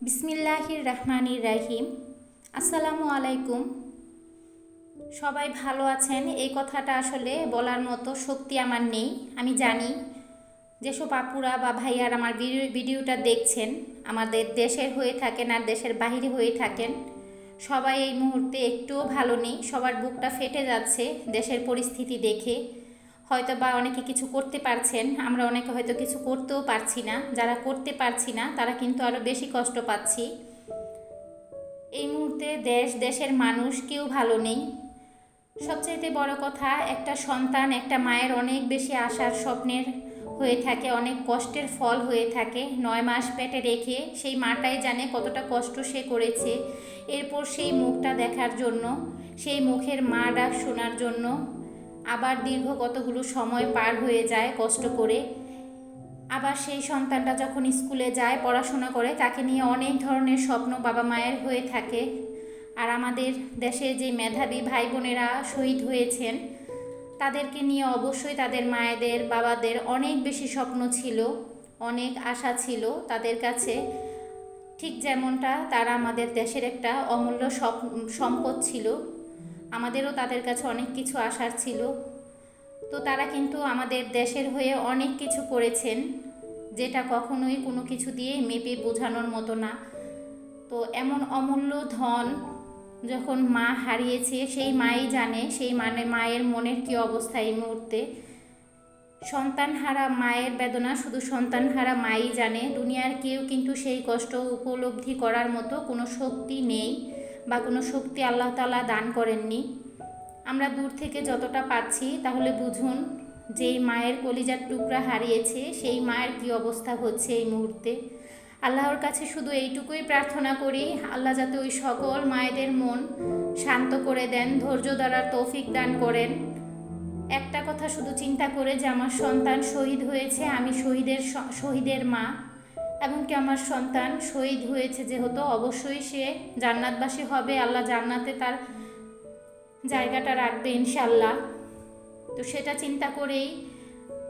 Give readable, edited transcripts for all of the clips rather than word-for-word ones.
বিসমিল্লাহির রহমানির রহিম। আসসালামু আলাইকুম। সবাই ভালো আছেন, এই কথাটা আসলে বলার মতো শক্তি আমার নেই। আমি জানি যেসব আপুরা বা ভাইয়ার আমার ভিডিওটা দেখছেন, আমাদের দেশের হয়ে থাকেন আর দেশের বাইরে হয়ে থাকেন, সবাই এই মুহূর্তে একটুও ভালো নেই। সবার বুকটা ফেটে যাচ্ছে দেশের পরিস্থিতি দেখে। হয়তো বা অনেকে কিছু করতে পারছেন, আমরা অনেকে হয়তো কিছু করতেও পারছি না। যারা করতে পারছি না তারা কিন্তু আরও বেশি কষ্ট পাচ্ছি। এই মুহূর্তে দেশের মানুষ কেউ ভালো নেই। সবচাইতে বড় কথা, একটা সন্তান একটা মায়ের অনেক বেশি আশার স্বপ্নের হয়ে থাকে, অনেক কষ্টের ফল হয়ে থাকে। 9 মাস পেটে রেখে সেই মাটাই জানে কতটা কষ্ট সে করেছে। এরপর সেই মুখটা দেখার জন্য, সেই মুখের মা ডাক শোনার জন্য আবার দীর্ঘ কতগুলো সময় পার হয়ে যায় কষ্ট করে। আবার সেই সন্তানটা যখন স্কুলে যায়, পড়াশোনা করে, তাকে নিয়ে অনেক ধরনের স্বপ্ন বাবা মায়ের হয়ে থাকে। আর আমাদের দেশে যে মেধাবী ভাই বোনেরা শহীদ হয়েছেন, তাদেরকে নিয়ে অবশ্যই তাদের মায়েদের বাবাদের অনেক বেশি স্বপ্ন ছিল, অনেক আশা ছিল তাদের কাছে। ঠিক যেমনটা তারা আমাদের দেশের একটা অমূল্য সম্পদ ছিল, আমাদেরও তাদের কাছে অনেক কিছু আশার ছিল। তো তারা কিন্তু আমাদের দেশের হয়ে অনেক কিছু করেছেন, যেটা কখনোই কোনো কিছু দিয়ে মেপে বোঝানোর মতো না। তো এমন অমূল্য ধন যখন মা হারিয়েছে, সেই মাই জানে সেই মায়ের মনের কী অবস্থা এই মুহূর্তে। সন্তানহারা মায়ের বেদনা শুধু সন্তানহারা মাই জানে। দুনিয়ার কেউ কিন্তু সেই কষ্ট উপলব্ধি করার মতো কোনো শক্তি নেই, বা কোনো শক্তি আল্লাহ তাআলা দান করেননি। আমরা দূর থেকে যতটা পাচ্ছি, তাহলে বুঝুন যেই মায়ের কলিজার টুকরা হারিয়েছে সেই মায়ের কী অবস্থা হচ্ছে এই মুহূর্তে। আল্লাহর কাছে শুধু এইটুকুই প্রার্থনা করি, আল্লাহ যাতে ওই সকল মায়েদের মন শান্ত করে দেন, ধৈর্য ধরার তৌফিক দান করেন। একটা কথা শুধু চিন্তা করে যে আমার সন্তান শহীদ হয়েছে, আমি শহীদের মা, এমনকি আমার সন্তান শহীদ হয়েছে যেহেতু অবশ্যই সে জান্নাতবাসী হবে, আল্লাহ জান্নাতে তার জায়গাটা রাখবে ইনশাল্লাহ। তো সেটা চিন্তা করেই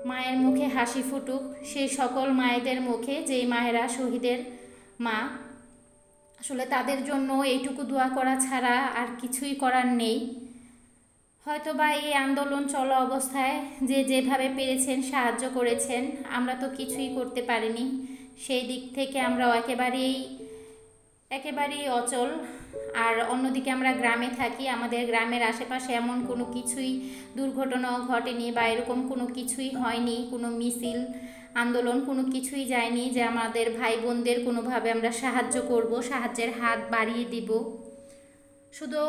মায়ের মুখে হাসি ফুটুক, সেই সকল মায়েদের মুখে যেই মায়েরা শহীদের মা। আসলে তাদের জন্য এইটুকু দোয়া করা ছাড়া আর কিছুই করার নেই। হয়তোবা এই আন্দোলন চলা অবস্থায় যে যেভাবে পেরেছেন সাহায্য করেছেন, আমরা তো কিছুই করতে পারিনি। সেই দিক থেকে আমরাও একেবারেই অচল। আর অন্যদিকে আমরা গ্রামে থাকি, আমাদের গ্রামের আশেপাশে এমন কোনো কিছুই দুর্ঘটনাও ঘটেনি, বা এরকম কোনো কিছুই হয়নি, কোনো মিছিল আন্দোলন কোনো কিছুই যায়নি যে আমাদের ভাই বোনদের কোনোভাবে আমরা সাহায্য করব, সাহায্যের হাত বাড়িয়ে দিব। শুধু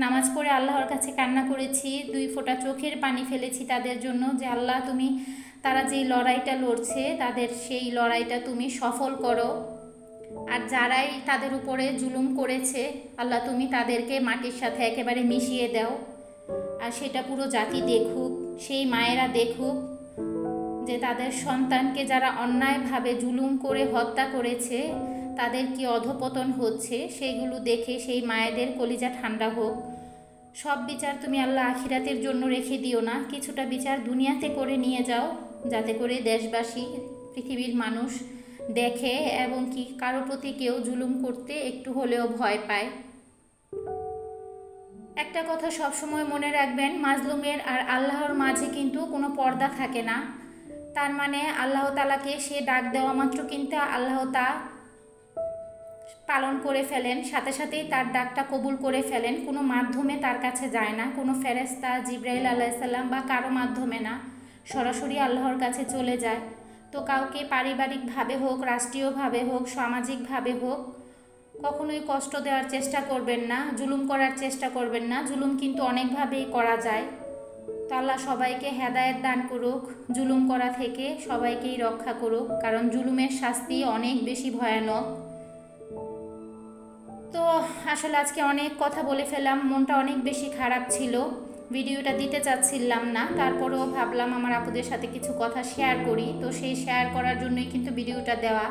নামাজ পড়ে আল্লাহর কাছে কান্না করেছি, 2 ফোঁটা চোখের পানি ফেলেছি তাদের জন্য, যে আল্লাহ তুমি তারা যেই লড়াইটা লড়ছে তাদের সেই লড়াইটা তুমি সফল করো। আর যারাই তাদের উপরে জুলুম করেছে, আল্লাহ তুমি তাদেরকে মাটির সাথে একেবারে মিশিয়ে দাও। আর সেটা পুরো জাতি দেখুক, সেই মায়েরা দেখুক যে তাদের সন্তানকে যারা অন্যায়ভাবে জুলুম করে হত্যা করেছে তাদের কি অধপতন হচ্ছে, সেইগুলো দেখে সেই মায়েদের কলিজা ঠান্ডা হোক। সব বিচার তুমি আল্লাহ আখিরাতের জন্য রেখে দিও না, কিছুটা বিচার দুনিয়াতে করে নিয়ে যাও, যাতে করে দেশবাসী, পৃথিবীর মানুষ দেখে এবং কি কারো প্রতি কেউ জুলুম করতে একটু হলেও ভয় পায়। একটা কথা সবসময় মনে রাখবেন, মাজলুমের আর আল্লাহর মাঝে কিন্তু কোনো পর্দা থাকে না। তার মানে আল্লাহ তাআলাকে সে ডাক দেওয়া মাত্র কিন্তু আল্লাহ তা পালন করে ফেলেন, সাথে সাথেই তার ডাকটা কবুল করে ফেলেন। কোনো মাধ্যমে তার কাছে যায় না, কোনো ফেরেশতা জিবরাইল আলাইহিস সালাম বা কারো মাধ্যমে না, সরাসরি আল্লাহর কাছে চলে যায়। তো কাউকে পারিবারিকভাবে হোক, রাষ্ট্রীয়ভাবে হোক, সামাজিকভাবে হোক, কখনোই কষ্ট দেওয়ার চেষ্টা করবেন না, জুলুম করার চেষ্টা করবেন না। জুলুম কিন্তু অনেকভাবেই করা যায়। তো আল্লাহ সবাইকে হেদায়েত দান করুক, জুলুম করা থেকে সবাইকেই রক্ষা করুক, কারণ জুলুমের শাস্তি অনেক বেশি ভয়ানক। তো আসলে আজকে অনেক কথা বলে ফেললাম, মনটা অনেক বেশি খারাপ ছিল, ভিডিওটা দিতে চাচ্ছিলাম না, তারপরেও ভাবলাম আমার আপুদের সাথে কিছু কথা শেয়ার করি। তো সেই শেয়ার করার জন্যই কিন্তু ভিডিওটা দেওয়া।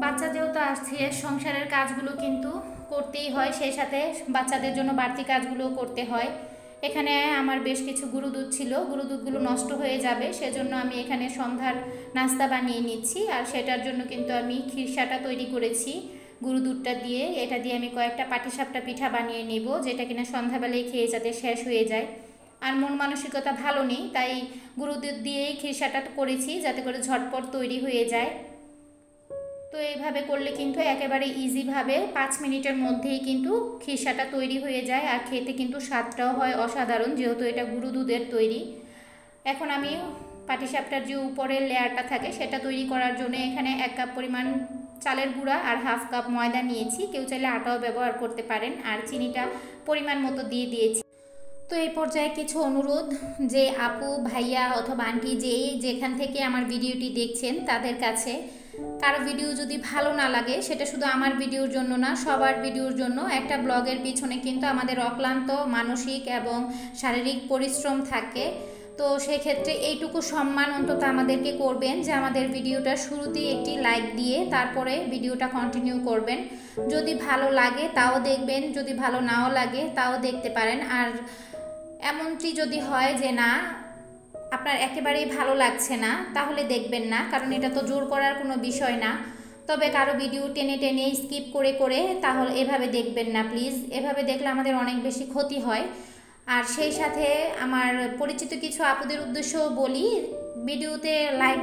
বাচ্চা যেহেতু আসছে, সংসারের কাজগুলো কিন্তু করতেই হয়, সেই সাথে বাচ্চাদের জন্য বাড়তি কাজগুলোও করতে হয়। এখানে আমার বেশ কিছু গুঁড়ো দুধ ছিল, গুঁড়ো দুধগুলো নষ্ট হয়ে যাবে, সেজন্য আমি এখানে সন্ধ্যার নাস্তা বানিয়ে নিচ্ছি। আর সেটার জন্য কিন্তু আমি খিরসাটা তৈরি করেছি গুঁড়ো দুধটা দিয়ে। এটা দিয়ে আমি কয়েকটা পাটিসাপটা পিঠা বানিয়ে নেব, যেটা কিনা সন্ধ্যাবেলায় খেয়ে যাতে শেষ হয়ে যায়। আর মন মানসিকতা ভালো নেই, তাই গুঁড়ো দুধ দিয়েই খিরসাটা করেছি যাতে করে ঝটপট তৈরি হয়ে যায়। তো এইভাবে করলে কিন্তু একেবারে ইজিভাবে 5 মিনিটের মধ্যেই কিন্তু খিরসাটা তৈরি হয়ে যায়। আর খেতে কিন্তু স্বাদটাও হয় অসাধারণ, যেহেতু এটা গুঁড়ো দুধের তৈরি। এখন আমি পাটিসাপটার যে উপরের লেয়ারটা থাকে সেটা তৈরি করার জন্য এখানে 1 কাপ পরিমাণ চালের গুঁড়া আর হাফ কাপ ময়দা নিয়েছি। কেউ চাইলে আটাও ব্যবহার করতে পারেন। আর চিনিটা পরিমাণ মতো দিয়ে দিয়েছি। তো এই পর্যায়ে কিছু অনুরোধ, যে আপু ভাইয়া অথবা আন্টি যেখান থেকে আমার ভিডিওটি দেখছেন তাদের কাছে, কারো ভিডিও যদি ভালো না লাগে সেটা শুধু আমার ভিডিওর জন্য না, সবার ভিডিওর জন্য। একটা ব্লগের পিছনে কিন্তু আমাদের অক্লান্ত মানসিক এবং শারীরিক পরিশ্রম থাকে। তো সেক্ষেত্রে এইটুকু সম্মান অন্তত আমাদেরকে করবেন যে আমাদের ভিডিওটা শুরুতেই একটি লাইক দিয়ে তারপরে ভিডিওটা কন্টিনিউ করবেন। যদি ভালো লাগে তাও দেখবেন, যদি ভালো নাও লাগে তাও দেখতে পারেন। আর এমনটি যদি হয় যে না আপনার একেবারেই ভালো লাগছে না, তাহলে দেখবেন না, কারণ এটা তো জোর করার কোনো বিষয় না। তবে কারো ভিডিও টেনে টেনে স্কিপ করে করে তাহলে এভাবে দেখবেন না প্লিজ। এভাবে দেখলে আমাদের অনেক বেশি ক্ষতি হয়। আর সেই সাথে আমার পরিচিত কিছু আপুদের উদ্দেশ্যও বলি, ভিডিওতে লাইক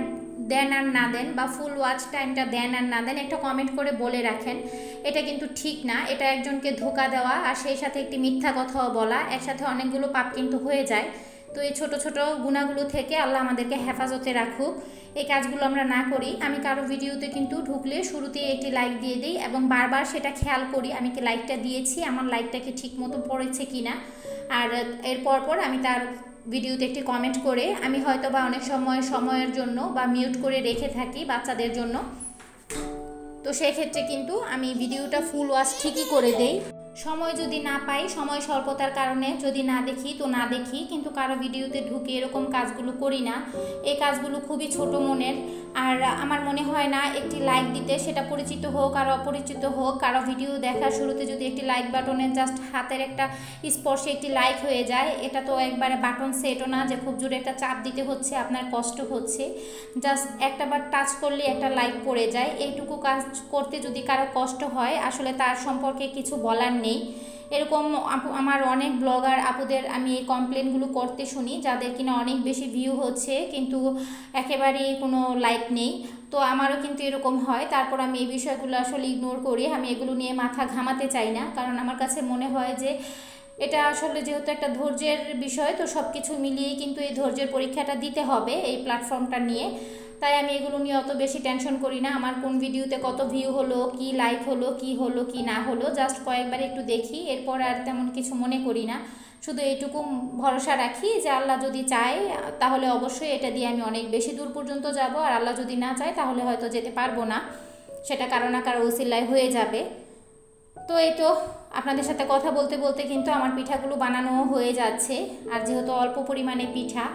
দেন আর না দেন বা ফুল ওয়াচ টাইমটা দেন আর না দেন, একটা কমেন্ট করে বলে রাখেন। এটা কিন্তু ঠিক না, এটা একজনকে ধোঁকা দেওয়া আর সেই সাথে একটি মিথ্যা কথাও বলা, একসাথে অনেকগুলো পাপ কিন্তু হয়ে যায়। তো এই ছোট ছোট গুণাগুলো থেকে আল্লাহ আমাদেরকে হেফাজতে রাখুক, এই কাজগুলো আমরা না করি। আমি কারো ভিডিওতে কিন্তু ঢুকলে শুরুতেই একটি লাইক দিয়ে দিই এবং বারবার সেটা খেয়াল করি আমি কি লাইকটা দিয়েছি, আমার লাইকটা কি ঠিক মতো পড়েছে কি না। আর এর পর আমি তার ভিডিওতে একটি কমেন্ট করে আমি হয়তো বা অনেক সময়ের জন্য বা মিউট করে রেখে থাকি বাচ্চাদের জন্য। তো সেক্ষেত্রে কিন্তু আমি ভিডিওটা ফুল ওয়াচ ঠিকই করে দেই। সময় যদি না পাই, সময় স্বল্পতার কারণে যদি না দেখি তো না দেখি, কিন্তু কারো ভিডিওতে ঢুকে এরকম কাজগুলো করি না। এই কাজগুলো খুবই ছোট মনের। আর আমার মনে হয় না একটি লাইক দিতে, সেটা পরিচিত হোক আর অপরিচিত হোক, কারো ভিডিও দেখার শুরুতে যদি একটি লাইক বাটনের জাস্ট হাতের একটা স্পর্শে একটি লাইক হয়ে যায়, এটা তো একবারে বাটন সেটও না যে খুব জোরে একটা চাপ দিতে হচ্ছে, আপনার কষ্ট হচ্ছে। জাস্ট একটাবার টাচ করলে একটা লাইক পড়ে যায়। এইটুকু কাজ করতে যদি কারো কষ্ট হয়, আসলে তার সম্পর্কে কিছু বলার নেই। এরকম আমার অনেক ব্লগার আপুদের আমি এই কমপ্লেনগুলো করতে শুনি, যাদের কিনা অনেক বেশি ভিউ হচ্ছে কিন্তু একেবারেই কোনো লাইক নেই। তো আমারও কিন্তু এরকম হয়, তারপর আমি এই বিষয়গুলো আসলে ইগনোর করি। আমি এগুলো নিয়ে মাথা ঘামাতে চাই না, কারণ আমার কাছে মনে হয় যে এটা আসলে যেহেতু একটা ধৈর্যের বিষয়, তো সব কিছু মিলিয়েই কিন্তু এই ধৈর্যের পরীক্ষাটা দিতে হবে এই প্ল্যাটফর্মটা নিয়ে। তাই আমি এগুলো নিয়ে অত বেশি টেনশন করি না। আমার কোন ভিডিওতে কত ভিউ হলো, কি লাইক হলো, কি না হলো, জাস্ট কয়েকবার একটু দেখি, এরপর আর তেমন কিছু মনে করি না। শুধু এইটুকু ভরসা রাখি যে আল্লাহ যদি চায় তাহলে অবশ্যই এটা দিয়ে আমি অনেক বেশি দূর পর্যন্ত যাব, আর আল্লাহ যদি না চায় তাহলে হয়তো যেতে পারবো না, সেটা কারো না কারো ওসিলায় হয়ে যাবে। তো এই তো আপনাদের সাথে কথা বলতে বলতে কিন্তু আমার পিঠাগুলো বানানো হয়ে যাচ্ছে। আর যেহেতু অল্প পরিমাণে পিঠা,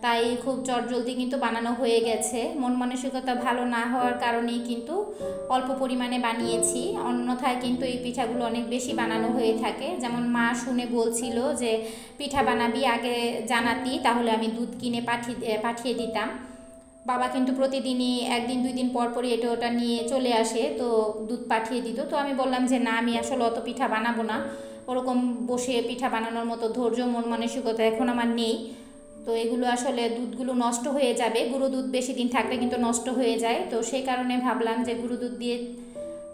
তাই খুব চটজলদি কিন্তু বানানো হয়ে গেছে। মন মানসিকতা ভালো না হওয়ার কারণেই কিন্তু অল্প পরিমাণে বানিয়েছি, অন্যথায় কিন্তু এই পিঠাগুলো অনেক বেশি বানানো হয়ে থাকে। যেমন মা শুনে বলছিল যে পিঠা বানাবি আগে জানাতি, তাহলে আমি দুধ কিনে পাঠিয়ে দিতাম। বাবা কিন্তু প্রতিদিনই একদিন 2 দিন পর পরই এটা ওটা নিয়ে চলে আসে, তো দুধ পাঠিয়ে দিত। তো আমি বললাম যে না, আমি আসলে অত পিঠা বানাবো না, ওরকম বসে পিঠা বানানোর মতো ধৈর্য মন মানসিকতা এখন আমার নেই। তো এগুলো আসলে দুধগুলো নষ্ট হয়ে যাবে, গুঁড়ো দুধ বেশি দিন থাকলে কিন্তু নষ্ট হয়ে যায়। তো সেই কারণে ভাবলাম যে গুঁড়ো দুধ দিয়ে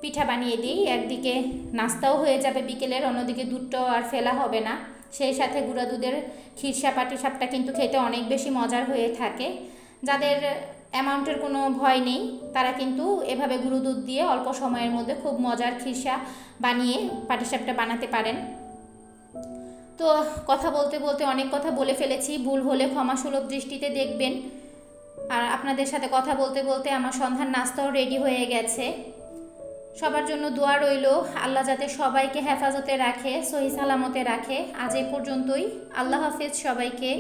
পিঠা বানিয়ে দিই, একদিকে নাস্তাও হয়ে যাবে বিকেলের, অন্যদিকে দুধটাও আর ফেলা হবে না। সেই সাথে গুঁড়া দুধের খিরসা পাটিসাপটা কিন্তু খেতে অনেক বেশি মজার হয়ে থাকে। যাদের অ্যামাউন্টের কোনো ভয় নেই তারা কিন্তু এভাবে গুঁড়ো দুধ দিয়ে অল্প সময়ের মধ্যে খুব মজার খিরসা বানিয়ে পাটিসাপটা বানাতে পারেন। তো কথা বলতে বলতে অনেক কথা বলে ফেলেছি, ভুল হলে ক্ষমাসুলভ দৃষ্টিতে দেখবেন। আর আপনাদের সাথে কথা বলতে বলতে আমার সন্ধ্যার নাস্তাও রেডি হয়ে গেছে। সবার জন্য দোয়া রইল, আল্লাহ যাতে সবাইকে হেফাজতে রাখে, সহি সালামতে রাখে। আজ এই পর্যন্তই, আল্লাহ হাফেজ সবাইকে।